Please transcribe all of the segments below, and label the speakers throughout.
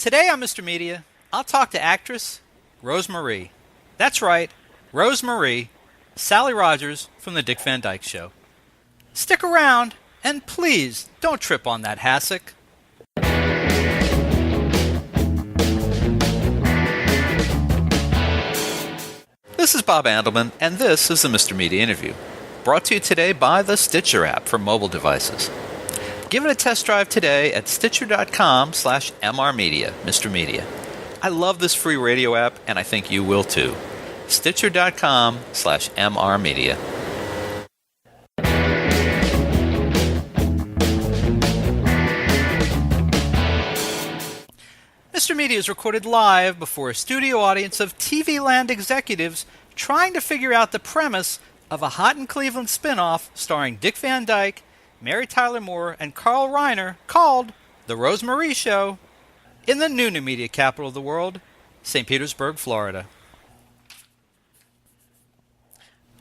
Speaker 1: Today on Mr. Media, I'll talk to actress Rose Marie. That's right, Rose Marie, Sally Rogers from the Dick Van Dyke Show. Stick around, and please don't trip on that hassock. This is Bob Andelman, and this is the Mr. Media Interview, brought to you today by the Stitcher app for mobile devices. Give it a test drive today at Stitcher.com/MRmedia, Mr. Media. I love this free radio app, and I think you will too. Stitcher.com/MRmedia. Mr. Media is recorded live before a studio audience of TV Land executives trying to figure out the premise of a Hot in Cleveland spinoff starring Dick Van Dyke, Mary Tyler Moore, and Carl Reiner called The Rose Marie Show in the new media capital of the world, St. Petersburg, Florida.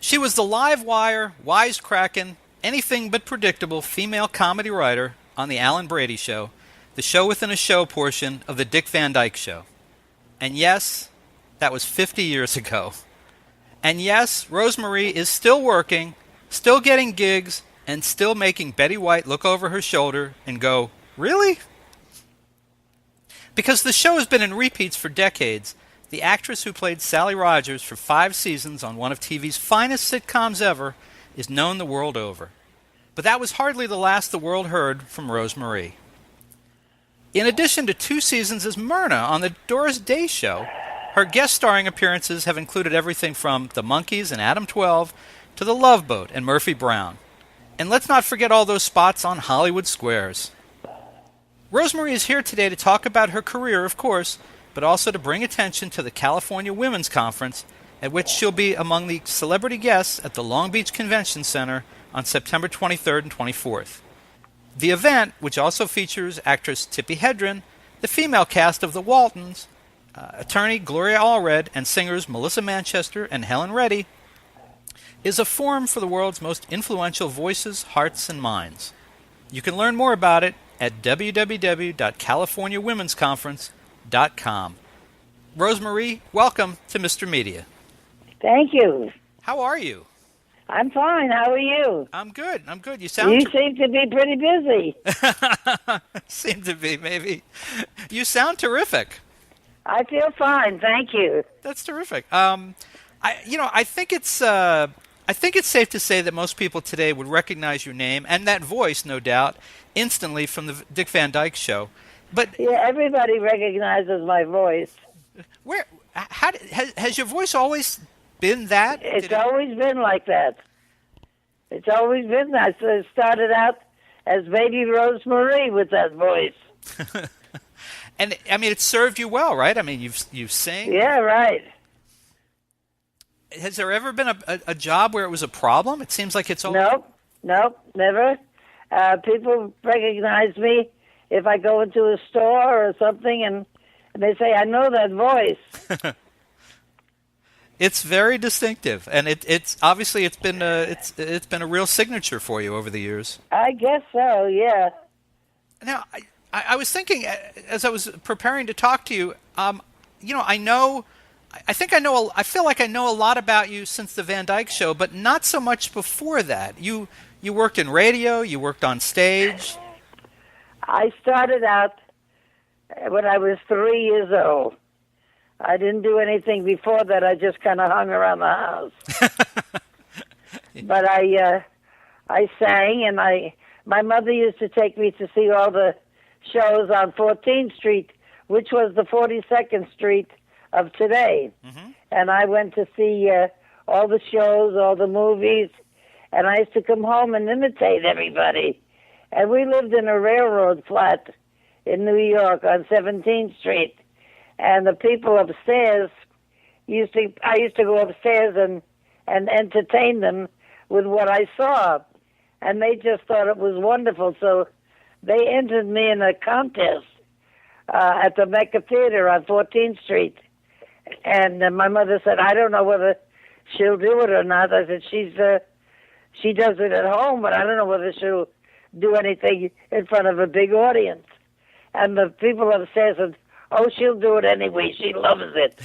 Speaker 1: She was the live-wire, wisecracking, anything but predictable female comedy writer on The Alan Brady Show, the show within a show portion of the Dick Van Dyke Show. And yes, that was 50 years ago. And yes, Rose Marie is still working, still getting gigs, and still making Betty White look over her shoulder and go, "Really?" Because the show has been in repeats for decades, the actress who played Sally Rogers for 5 seasons on one of TV's finest sitcoms ever is known the world over. But that was hardly the last the world heard from Rose Marie. In addition to 2 seasons as Myrna on the Doris Day Show, her guest starring appearances have included everything from The Monkees and Adam 12 to The Love Boat and Murphy Brown. And let's not forget all those spots on Hollywood Squares. Rose Marie is here today to talk about her career, of course, but also to bring attention to the California Women's Conference, at which she'll be among the celebrity guests at the Long Beach Convention Center on September 23rd and 24th. The event, which also features actress Tippi Hedren, the female cast of The Waltons, attorney Gloria Allred, and singers Melissa Manchester and Helen Reddy, is a forum for the world's most influential voices, hearts, and minds. You can learn more about it at www.californiawomensconference.com. Rose Marie, welcome to Mr. Media.
Speaker 2: Thank you.
Speaker 1: How are you?
Speaker 2: I'm fine. How are you?
Speaker 1: I'm good. You
Speaker 2: seem to be pretty busy.
Speaker 1: Seem to be, maybe. You sound terrific.
Speaker 2: I feel fine. Thank you.
Speaker 1: That's terrific. I think it's safe to say that most people today would recognize your name and that voice, no doubt, instantly from the Dick Van Dyke Show. But
Speaker 2: yeah, everybody recognizes my voice.
Speaker 1: Has your voice always been that?
Speaker 2: It's always been like that. It's always been that. So it started out as Baby Rose Marie with that voice.
Speaker 1: And I mean, it served you well, right? I mean, you sing.
Speaker 2: Yeah, right.
Speaker 1: Has there ever been a job where it was a problem? It seems like it's always...
Speaker 2: Nope, never. People recognize me if I go into a store or something, and they say, "I know that voice."
Speaker 1: It's very distinctive, and it's obviously it's been a real signature for you over the years.
Speaker 2: I guess so, yeah.
Speaker 1: Now, I was thinking as I was preparing to talk to you, I feel like I know a lot about you since the Van Dyke Show, but not so much before that. You worked in radio, you worked on stage.
Speaker 2: I started out when I was 3 years old. I didn't do anything before that. I just kind of hung around the house. But I sang, and my mother used to take me to see all the shows on 14th Street, which was the 42nd Street of today. Mm-hmm. And I went to see all the shows, all the movies, and I used to come home and imitate everybody. And we lived in a railroad flat in New York on 17th Street. And the people upstairs I used to go upstairs and entertain them with what I saw. And they just thought it was wonderful. So they entered me in a contest at the Mecca Theater on 14th Street. And my mother said, "I don't know whether she'll do it or not." I said, she does it at home, but I don't know whether she'll do anything in front of a big audience. And the people upstairs said, oh, she'll do it anyway. She loves it.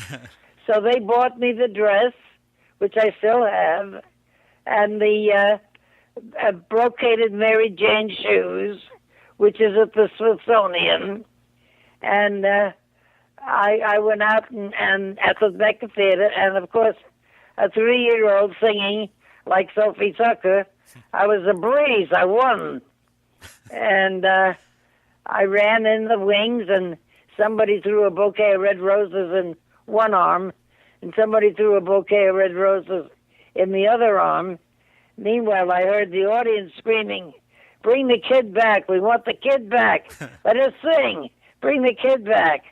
Speaker 2: So they bought me the dress, which I still have, and the brocaded Mary Jane shoes, which is at the Smithsonian. And I went out and at the Becker Theater, and of course, a 3-year-old singing like Sophie Tucker. I was a breeze. I won. And I ran in the wings, and somebody threw a bouquet of red roses in one arm, and somebody threw a bouquet of red roses in the other arm. Meanwhile, I heard the audience screaming, "Bring the kid back. We want the kid back. Let us sing. Bring the kid back."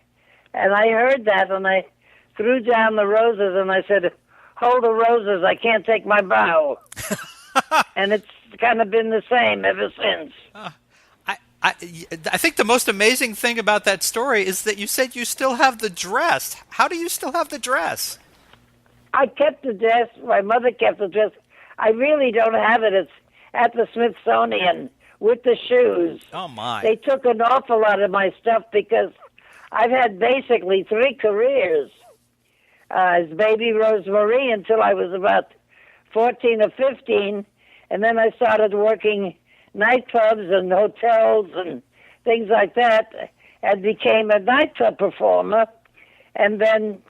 Speaker 2: And I heard that, and I threw down the roses, and I said, "Hold the roses. I can't take my bow." And it's kind of been the same ever since.
Speaker 1: I think the most amazing thing about that story is that you said you still have the dress. How do you still have the dress?
Speaker 2: I kept the dress. My mother kept the dress. I really don't have it. It's at the Smithsonian with the shoes.
Speaker 1: Oh, my.
Speaker 2: They took an awful lot of my stuff because I've had basically 3 careers. As baby Rosemarie until I was about 14 or 15, and then I started working nightclubs and hotels and things like that, and became a nightclub performer, and then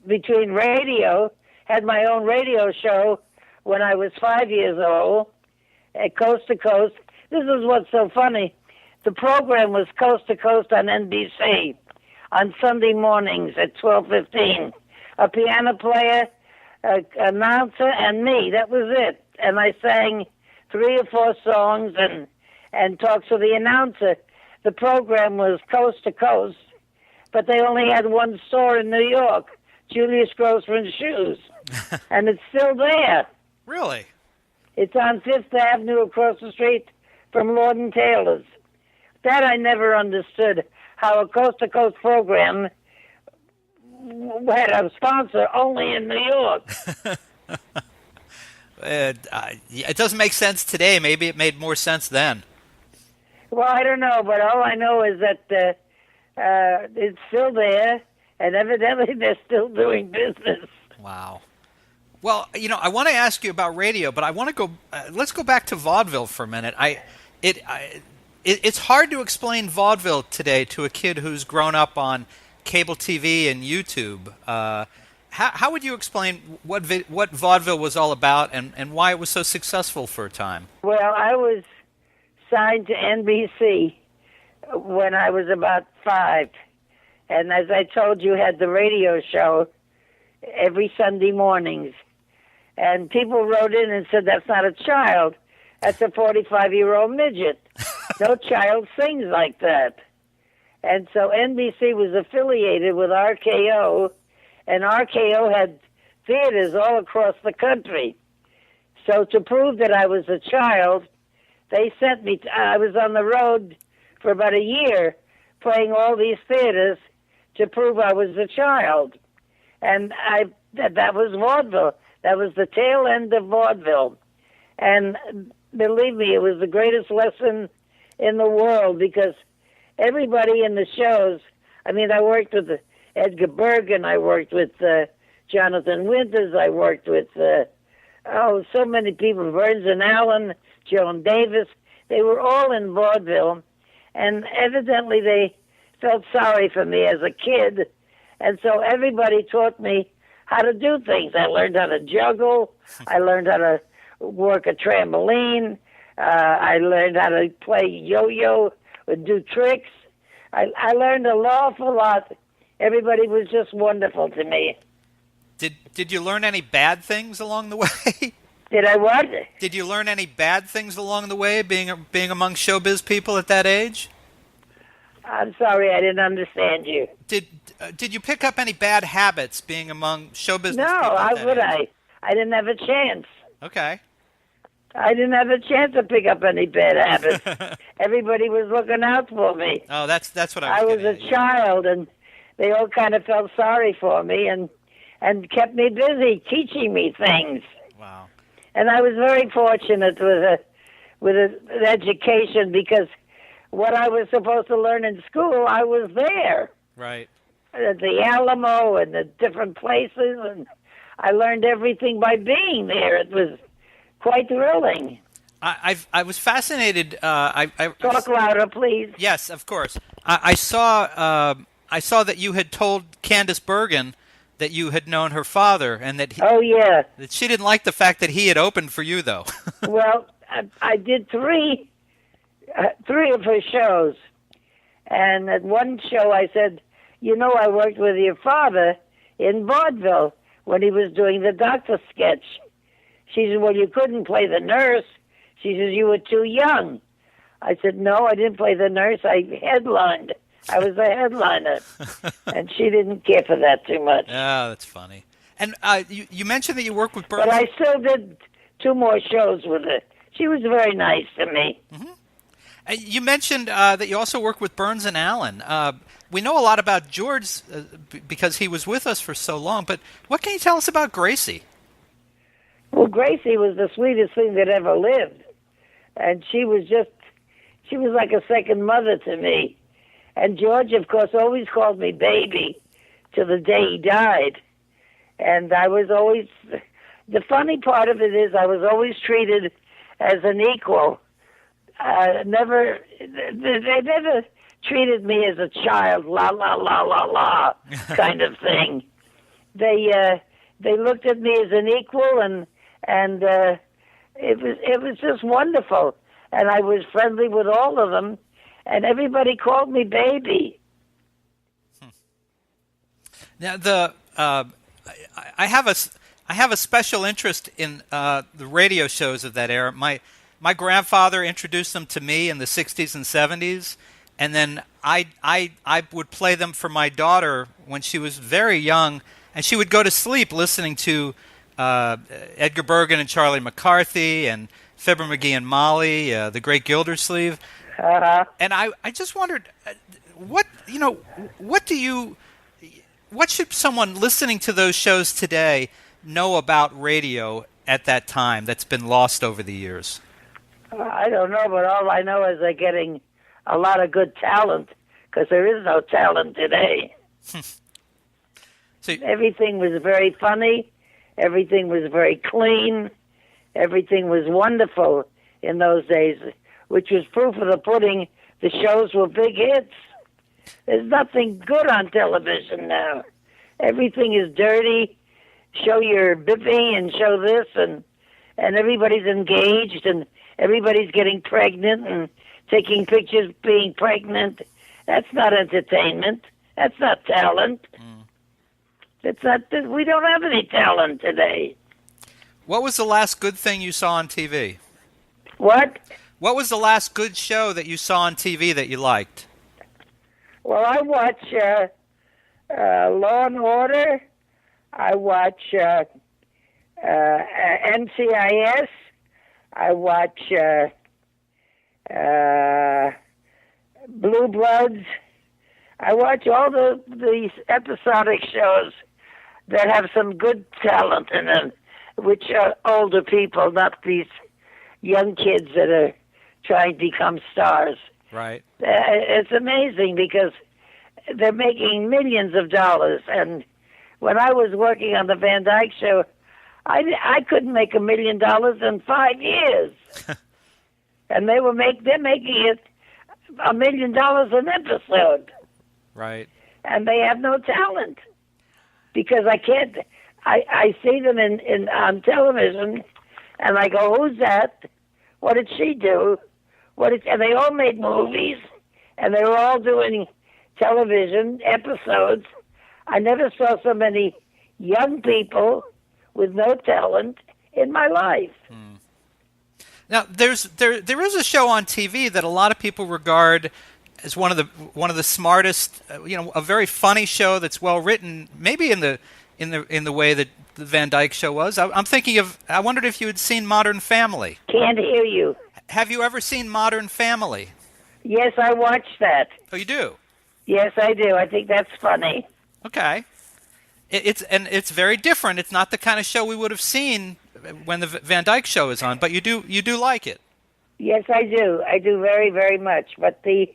Speaker 2: between radio, had my own radio show when I was 5 years old, at Coast to Coast. This is what's so funny. The program was Coast to Coast on NBC on Sunday mornings at 12:15. A piano player, an announcer, and me. That was it. And I sang 3 or 4 songs and talked to the announcer. The program was Coast to Coast, but they only had one store in New York, Julius Grossman Shoes. And it's still there.
Speaker 1: Really?
Speaker 2: It's on 5th Avenue across the street from Lord & Taylor's. That I never understood, how a coast-to-coast program had a sponsor only in New York.
Speaker 1: It doesn't make sense today. Maybe it made more sense then.
Speaker 2: Well, I don't know, but all I know is that it's still there, and evidently they're still doing business.
Speaker 1: Wow. Well, I want to ask you about radio, but I want to go. Let's go back to vaudeville for a minute. It's hard to explain vaudeville today to a kid who's grown up on cable TV and YouTube. How would you explain what vaudeville was all about and why it was so successful for a time?
Speaker 2: Well, I was signed to NBC when I was about 5, and as I told you, had the radio show every Sunday mornings. And people wrote in and said, "That's not a child. That's a 45-year-old midget. No child sings like that." And so NBC was affiliated with RKO, and RKO had theaters all across the country. So to prove that I was a child, they sent me, I was on the road for about a year playing all these theaters to prove I was a child. And that was vaudeville. That was the tail end of vaudeville. And believe me, it was the greatest lesson in the world because everybody in the shows, I mean, I worked with Edgar Bergen, I worked with Jonathan Winters, I worked with, so many people, Burns and Allen, Joan Davis. They were all in vaudeville, and evidently they felt sorry for me as a kid, and so everybody taught me how to do things. I learned how to juggle. I learned how to work a trampoline. I learned how to play yo-yo and do tricks. I learned an awful lot. Everybody was just wonderful to me.
Speaker 1: Did you learn any bad things along the way?
Speaker 2: Did I what?
Speaker 1: Did you learn any bad things along the way, being among showbiz people at that age?
Speaker 2: I'm sorry, I didn't understand you.
Speaker 1: Did you pick up any bad habits being among showbiz people?
Speaker 2: No, how would I? I didn't have a chance.
Speaker 1: Okay.
Speaker 2: I didn't have a chance to pick up any bad habits. Everybody was looking out for me.
Speaker 1: Oh, that's what I was.
Speaker 2: I was a child, and they all kind of felt sorry for me and kept me busy teaching me things.
Speaker 1: Wow.
Speaker 2: And I was very fortunate with an education because what I was supposed to learn in school, I was there.
Speaker 1: Right.
Speaker 2: At the Alamo and the different places, and I learned everything by being there. It was quite thrilling.
Speaker 1: I was fascinated.
Speaker 2: Talk louder, please.
Speaker 1: Yes, of course. I saw that you had told Candace Bergen that you had known her father, and that
Speaker 2: Oh yeah.
Speaker 1: that she didn't like the fact that he had opened for you, though.
Speaker 2: Well, I did three of her shows, and at one show I said, "You know, I worked with your father in vaudeville when he was doing the doctor sketch." She said, "Well, you couldn't play the nurse." She says, "You were too young." I said, "No, I didn't play the nurse. I headlined. I was a headliner." And she didn't care for that too much.
Speaker 1: Oh, that's funny. And you mentioned that you work with Burns.
Speaker 2: But I still did 2 more shows with her. She was very nice to me.
Speaker 1: Mm-hmm. You mentioned that you also work with Burns and Allen. We know a lot about George because he was with us for so long, but what can you tell us about Gracie?
Speaker 2: Well, Gracie was the sweetest thing that ever lived. And she was like a second mother to me. And George, of course, always called me baby till the day he died. And I was always, the funny part of it is I was always treated as an equal. They never treated me as a child, la, la, la, la, la, kind of thing. They looked at me as an equal, and it was just wonderful. And I was friendly with all of them, and everybody called me baby.
Speaker 1: Now I have a special interest in the radio shows of that era. My grandfather introduced them to me in the 60s and 70s, and then I would play them for my daughter when she was very young, and she would go to sleep listening to Edgar Bergen and Charlie McCarthy and Fibber McGee and Molly, The Great Gildersleeve.
Speaker 2: Uh-huh.
Speaker 1: And I just wondered, what should someone listening to those shows today know about radio at that time that's been lost over the years?
Speaker 2: I don't know, but all I know is they're getting a lot of good talent, because there is no talent today. Everything was very funny. Everything was very clean. Everything was wonderful in those days, which was proof of the pudding. The shows were big hits. There's nothing good on television now. Everything is dirty. Show your bippy and show this, and everybody's engaged, and everybody's getting pregnant and taking pictures being pregnant. That's not entertainment. That's not talent. It's not. We don't have any talent today.
Speaker 1: What was the last good thing you saw on TV?
Speaker 2: What?
Speaker 1: What was the last good show that you saw on TV that you liked?
Speaker 2: Well, I watch Law and Order. I watch NCIS. I watch Blue Bloods. I watch all these episodic shows that have some good talent in them, which are older people, not these young kids that are trying to become stars.
Speaker 1: Right.
Speaker 2: It's amazing because they're making millions of dollars. And when I was working on the Van Dyke Show, I couldn't make $1 million in 5 years. And they're making it $1 million an episode.
Speaker 1: Right.
Speaker 2: And they have no talent because I see them on television, and I go, "Who's that? What did she do? And they all made movies, and they were all doing television episodes. I never saw so many young people with no talent in my life."
Speaker 1: Now, there is a show on TV that a lot of people regard as one of the smartest, a very funny show that's well written, maybe in the way that the Van Dyke Show was. I'm thinking of. I wondered if you had seen Modern Family.
Speaker 2: Can't hear you.
Speaker 1: Have you ever seen Modern Family?
Speaker 2: Yes, I watched that.
Speaker 1: Oh, you do?
Speaker 2: Yes, I do. I think that's funny.
Speaker 1: Okay. It's very different. It's not the kind of show we would have seen when the Van Dyke Show is on, but you do like it.
Speaker 2: Yes, I do. I do very, very much. But the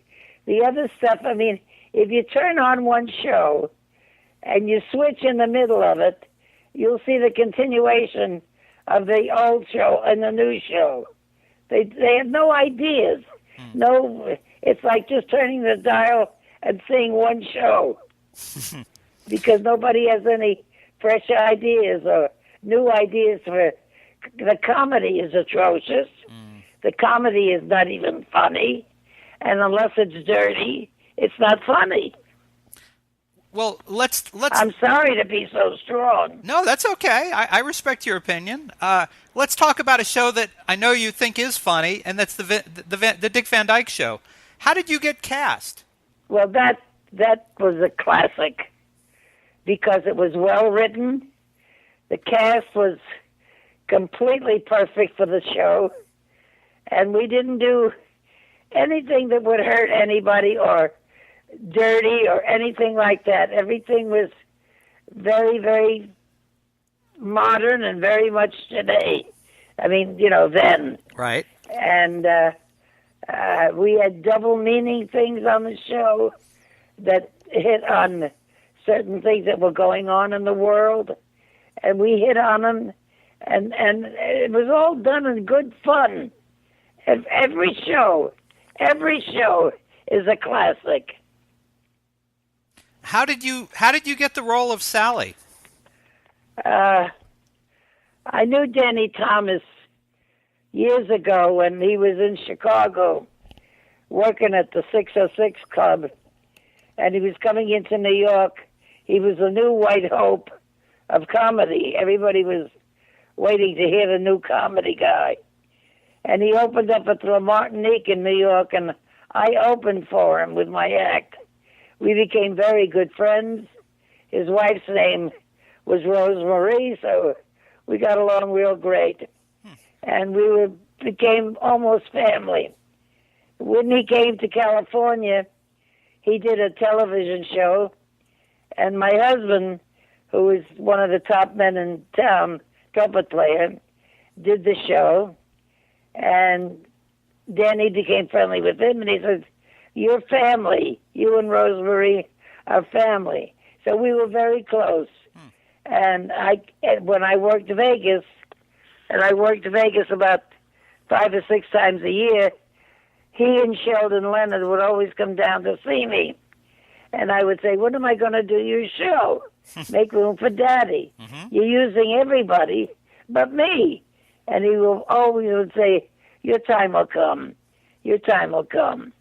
Speaker 2: other stuff, I mean, if you turn on one show and you switch in the middle of it, you'll see the continuation of the old show and the new show. They have no ideas. No, it's like just turning the dial and seeing one show because nobody has any fresh ideas or new ideas for. The comedy is atrocious. The comedy is not even funny, and unless it's dirty, it's not funny.
Speaker 1: Well, let's.
Speaker 2: I'm sorry to be so strong.
Speaker 1: No, that's okay. I respect your opinion. Let's talk about a show that I know you think is funny, and that's the Dick Van Dyke Show. How did you get cast?
Speaker 2: Well, that was a classic because it was well written. The cast was completely perfect for the show, and we didn't do anything that would hurt anybody or dirty or anything like that. Everything was very, very modern and very much today. I mean, then.
Speaker 1: Right.
Speaker 2: And we had double meaning things on the show that hit on certain things that were going on in the world, and we hit on them, and it was all done in good fun. Every show is a classic.
Speaker 1: How did you get the role of Sally?
Speaker 2: I knew Danny Thomas years ago when he was in Chicago working at the 606 Club, and he was coming into New York. He was the new white hope of comedy. Everybody was waiting to hear the new comedy guy. And he opened up at the Martinique in New York, and I opened for him with my act. We became very good friends. His wife's name was Rose Marie, so we got along real great. And we became almost family. When he came to California, he did a television show, and my husband, who was one of the top men in town, trumpet player, did the show, and Danny became friendly with him, and he said, "You're family. You and Rosemary are family." So we were very close. And when I worked Vegas, and I worked Vegas about 5 or 6 times a year, he and Sheldon Leonard would always come down to see me. And I would say, "When am I going to do your show? Make room for Daddy. You're using everybody but me." And he will always would say, "Your time will come. Your time will come."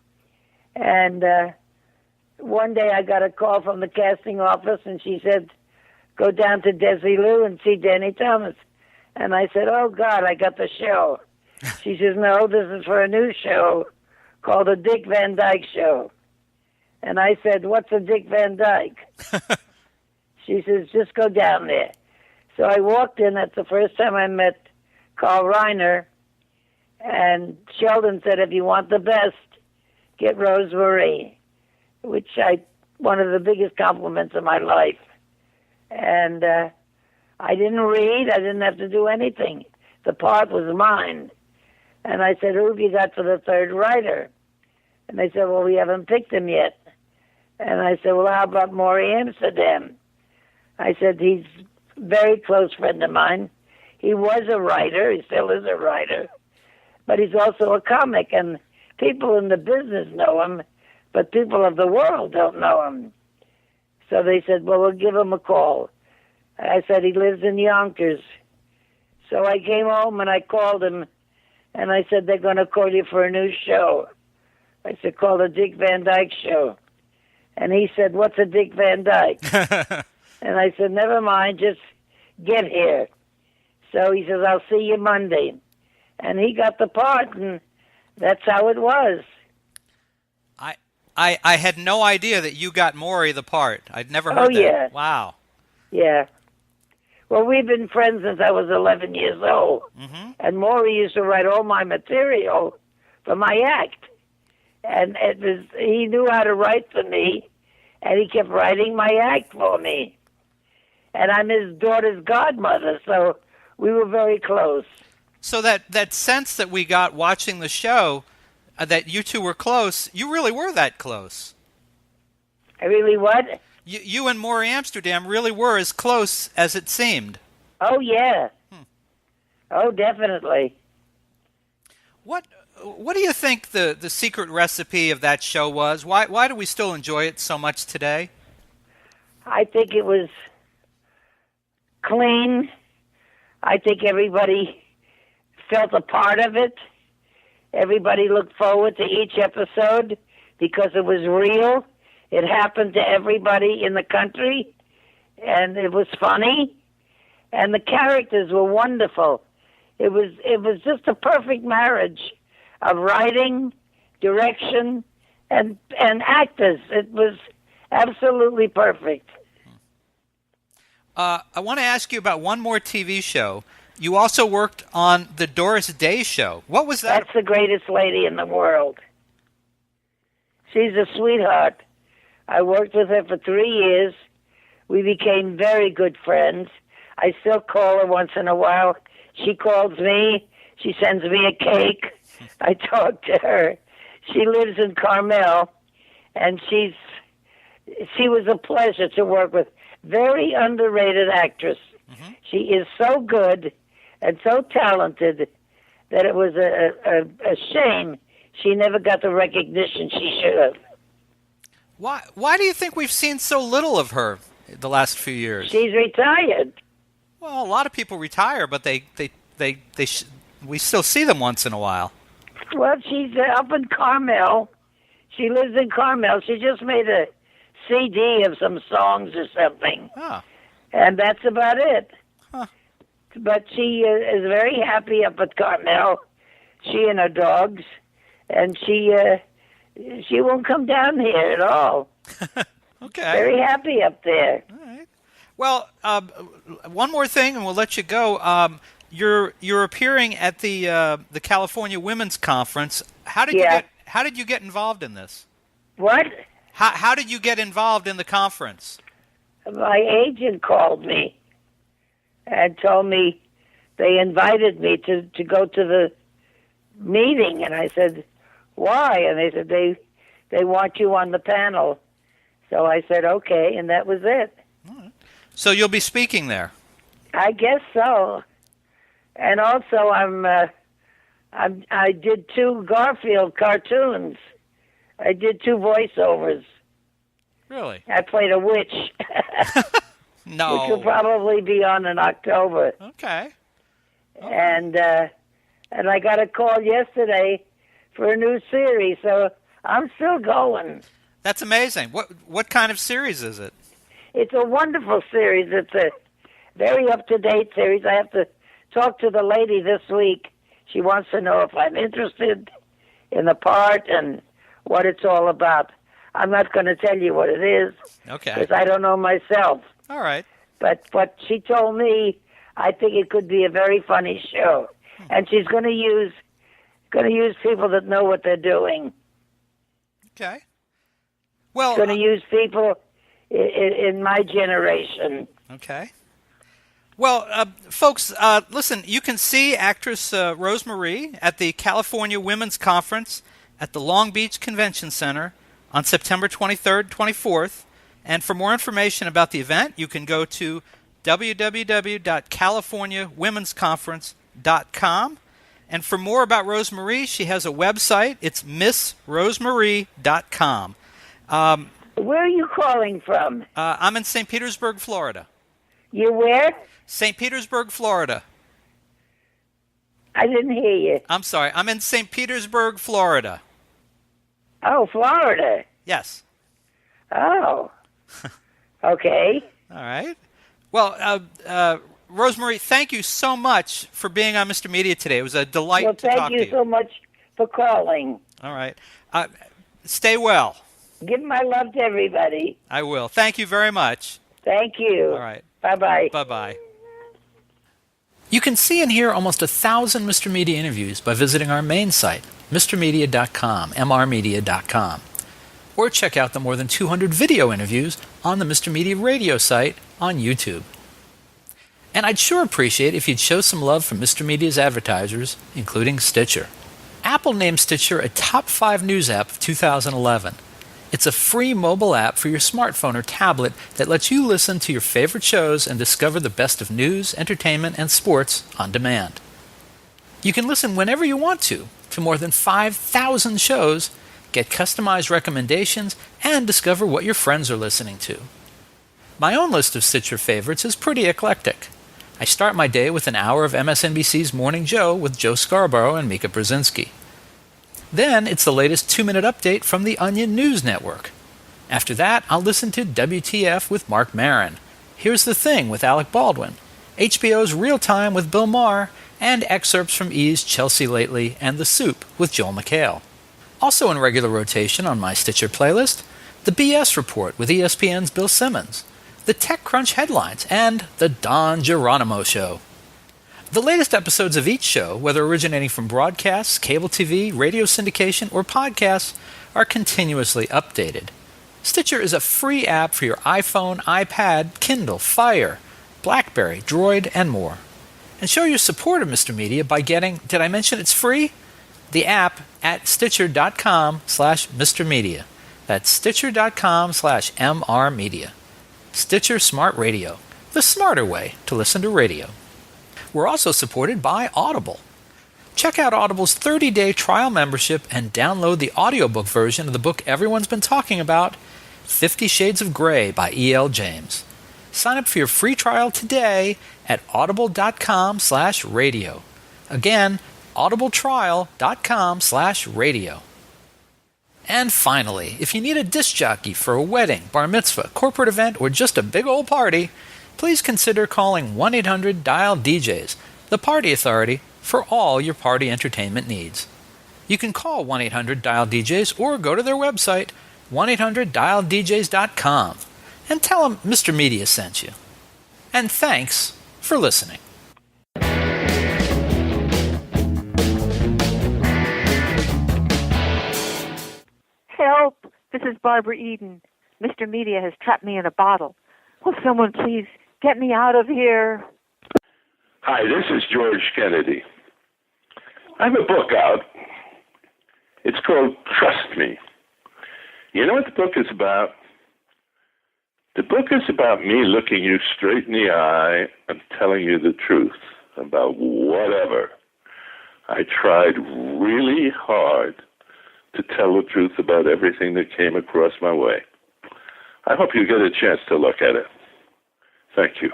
Speaker 2: And one day I got a call from the casting office, and she said, "Go down to Desilu and see Danny Thomas." And I said, "Oh, God, I got the show." She says, "No, this is for a new show called the Dick Van Dyke Show." And I said, "What's a Dick Van Dyke?" She says, "Just go down there." So I walked in. That's the first time I met Carl Reiner. And Sheldon said, "If you want the best, get Rose Marie," which one of the biggest compliments of my life. And I didn't read. I didn't have to do anything. The part was mine. And I said, "Who have you got for the third writer?" And they said, "Well, we haven't picked him yet." And I said, "Well, how about Maury Amsterdam?" I said, "He's a very close friend of mine. He was a writer. He still is a writer. But he's also a comic, and people in the business know him, but people of the world don't know him." So they said, "Well, we'll give him a call." I said, "He lives in Yonkers." So I came home and I called him, and I said, "They're going to call you for a new show." I said, "Call the Dick Van Dyke Show." And he said, "What's a Dick Van Dyke?" And I said, "Never mind, just get here." So he says, "I'll see you Monday." And he got the part, and that's how it was.
Speaker 1: I had no idea that you got Maury the part. I'd never heard that.
Speaker 2: Yeah.
Speaker 1: Wow.
Speaker 2: Yeah. Well, we've been friends since I was 11 years old. And Maury used to write all my material for my act. And he knew how to write for me, and he kept writing my act for me. And I'm his daughter's godmother, so we were very close.
Speaker 1: So that sense that we got watching the show, that you two were close, you really were that close.
Speaker 2: I really what?
Speaker 1: You and Maury Amsterdam really were as close as it seemed.
Speaker 2: Oh, yeah. Oh, definitely.
Speaker 1: What do you think the secret recipe of that show was? Why do we still enjoy it so much today?
Speaker 2: I think it was clean. I think everybody felt a part of it. Everybody looked forward to each episode because it was real. It happened to everybody in the country, and it was funny, and the characters were wonderful. It was just a perfect marriage of writing, direction, and actors. It was absolutely perfect.
Speaker 1: I want to ask you about one more TV show. You also worked on the Doris Day Show. What was that?
Speaker 2: That's the greatest lady in the world. She's a sweetheart. I worked with her for 3 years. We became very good friends. I still call her once in a while. She calls me. She sends me a cake. I talk to her. She lives in Carmel, and she was a pleasure to work with. Very underrated actress. Mm-hmm. She is so good and so talented that it was a shame she never got the recognition she should have.
Speaker 1: Why do you think we've seen so little of her the last few years?
Speaker 2: She's retired.
Speaker 1: Well, a lot of people retire, but we still see them once in a while.
Speaker 2: Well, she's up in Carmel. She lives in Carmel. She just made a CD of some songs or something.
Speaker 1: Oh.
Speaker 2: And that's about it.
Speaker 1: Huh.
Speaker 2: But she is very happy up at Carmel. She and her dogs. And she won't come down here at all.
Speaker 1: Okay.
Speaker 2: Very happy up there.
Speaker 1: All right. Well, one more thing, and we'll let you go. You're appearing at the California Women's Conference. How did you get involved in this?
Speaker 2: What?
Speaker 1: How did you get involved in the conference?
Speaker 2: My agent called me and told me they invited me to go to the meeting, and I said, why? And they said they want you on the panel. So I said, okay, and that was it.
Speaker 1: All right. So you'll be speaking there?
Speaker 2: I guess so. And also, I did 2 Garfield cartoons. I did 2 voiceovers.
Speaker 1: Really?
Speaker 2: I played a witch.
Speaker 1: No.
Speaker 2: Which will probably be on in October.
Speaker 1: Okay.
Speaker 2: And I got a call yesterday for a new series, so I'm still going.
Speaker 1: That's amazing. What kind of series is it?
Speaker 2: It's a wonderful series. It's a very up-to-date series. I have to talk to the lady this week. She wants to know if I'm interested in the part and what it's all about. I'm not going to tell you what it is.
Speaker 1: Okay.
Speaker 2: Because I don't know myself.
Speaker 1: All right.
Speaker 2: But what she told me, I think it could be a very funny show. And she's going to use people that know what they're doing.
Speaker 1: Okay. Well,
Speaker 2: going to use people in my generation.
Speaker 1: Okay. Well, folks, listen, you can see actress Rose Marie at the California Women's Conference at the Long Beach Convention Center on September 23rd, 24th. And for more information about the event, you can go to www.californiawomensconference.com. And for more about Rose Marie, she has a website. It's missrosemarie.com.
Speaker 2: Where are you calling from?
Speaker 1: I'm in St. Petersburg, Florida.
Speaker 2: You where?
Speaker 1: St. Petersburg, Florida.
Speaker 2: I didn't hear you.
Speaker 1: I'm sorry. I'm in St. Petersburg, Florida.
Speaker 2: Oh, Florida.
Speaker 1: Yes.
Speaker 2: Oh. Okay.
Speaker 1: All right. Well, Rose Marie, thank you so much for being on Mr. Media today. It was a delight to talk to you.
Speaker 2: Well, thank you so much for calling.
Speaker 1: All right. Stay well.
Speaker 2: Give my love to everybody.
Speaker 1: I will. Thank you very much.
Speaker 2: Thank you.
Speaker 1: All right.
Speaker 2: Bye-bye.
Speaker 1: Bye-bye. You can see and hear almost 1,000 Mr. Media interviews by visiting our main site, mrmedia.com, mrmedia.com. Or check out the more than 200 video interviews on the Mr. Media radio site on YouTube. And I'd sure appreciate if you'd show some love from Mr. Media's advertisers, including Stitcher. Apple named Stitcher a top 5 news app of 2011. It's a free mobile app for your smartphone or tablet that lets you listen to your favorite shows and discover the best of news, entertainment, and sports on demand. You can listen whenever you want to more than 5,000 shows, get customized recommendations, and discover what your friends are listening to. My own list of Stitcher favorites is pretty eclectic. I start my day with an hour of MSNBC's Morning Joe with Joe Scarborough and Mika Brzezinski. Then it's the latest 2-minute update from the Onion News Network. After that, I'll listen to WTF with Mark Maron, Here's the Thing with Alec Baldwin, HBO's Real Time with Bill Maher, and excerpts from E's Chelsea Lately and The Soup with Joel McHale. Also in regular rotation on my Stitcher playlist, the BS Report with ESPN's Bill Simmons, the TechCrunch headlines, and the Don Geronimo Show. The latest episodes of each show, whether originating from broadcasts, cable TV, radio syndication, or podcasts, are continuously updated. Stitcher is a free app for your iPhone, iPad, Kindle, Fire, BlackBerry, Droid, and more. And show your support of Mr. Media by getting, did I mention it's free? The app at Stitcher.com/Mr. Media. That's Stitcher.com/MR Media. Stitcher Smart Radio, the smarter way to listen to radio. We're also supported by Audible. Check out Audible's 30-day trial membership and download the audiobook version of the book everyone's been talking about, 50 Shades of Grey by E.L. James. Sign up for your free trial today at audible.com/radio. Again, audibletrial.com/radio. And finally, if you need a disc jockey for a wedding, bar mitzvah, corporate event, or just a big old party, please consider calling 1-800-DIAL-DJs, the party authority for all your party entertainment needs. You can call 1-800-DIAL-DJs or go to their website, 1-800-DIAL-DJs.com, and tell them Mr. Media sent you. And thanks for listening.
Speaker 3: Help! This is Barbara Eden. Mr. Media has trapped me in a bottle. Will someone please get me out of here?
Speaker 4: Hi, this is George Kennedy. I have a book out. It's called Trust Me. You know what the book is about? The book is about me looking you straight in the eye and telling you the truth about whatever. I tried really hard to tell the truth about everything that came across my way. I hope you get a chance to look at it. Thank you.